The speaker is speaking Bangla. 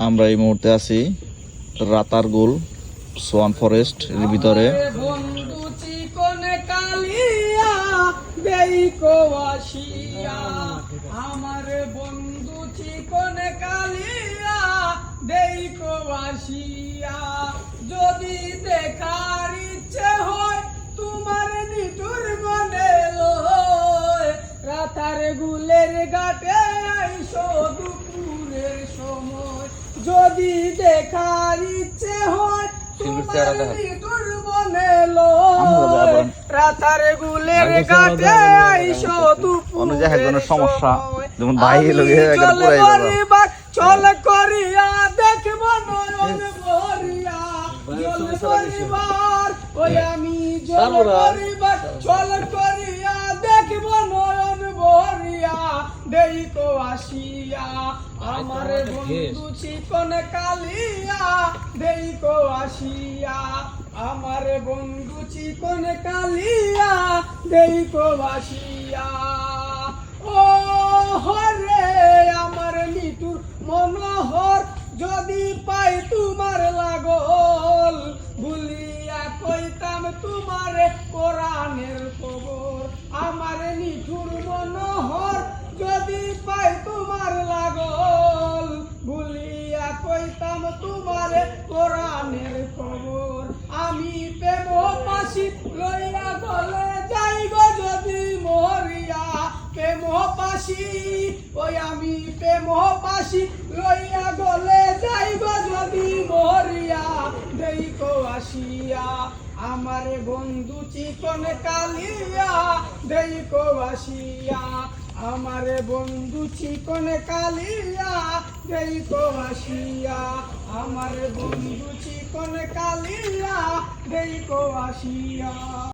আমরা এই মুহূর্তে আছি রাতারগুল সোয়ান ফরেস্ট এর ভিতরে। বন্ধু চিকন কালিয়া দেইকো আসিয়া, আমার বন্ধু চিকন কালিয়া দেইকো আসিয়া, যদি দেখার ইচ্ছে হয় তোমার নিঠুর মনে লয়, রাতার গুলের ঘাটে আইসো দুপুরের সময়, যদি দেখার ইচ্ছে হয় তোমার নিঠুর মনে লয়, রাতার গুলের ঘাটে আইসো দুপুরের সমস্যা সময়, যেমন ভাই চল করিয়া দেখব নয়ন ভরিয়া, জল পরিবার ওই আমি জল পরিবার, চল করিয়া দেখব নয়ন ভরিয়া, দেইকো আসিয়া, আমার বন্ধু চিকন কালিয়া দেইকো আসিয়া, আমার বন্ধু চিকন কালিয়া দেইকো আসিয়া। ও হরে আমার নিঠুর মনোহর, যদি পাই তোমার লাগল, ভুলিয়া কইতাম তোমার কোরআনের খবর, আমার নিঠুর মনোহর, যদি পাই তোমার লাগল, ভুলিয়া কইতাম তোমার কোরআনের খবর, আমি প্রেম পাশি লইয়া গলে যাই গো যদি মরিয়া, প্রেম পাশি ওই আমি প্রেম পাশি লইয়া গলে যাই গো যদি মরিয়া, দেইকো আসিয়া, আমার বন্ধু চিকন কালিয়া দেইকো আসিয়া, আমার বন্ধু চিকন কালিয়া দেইকো আসিয়া, আমার বন্ধু চিকন কালিয়া দেইকো আসিয়া।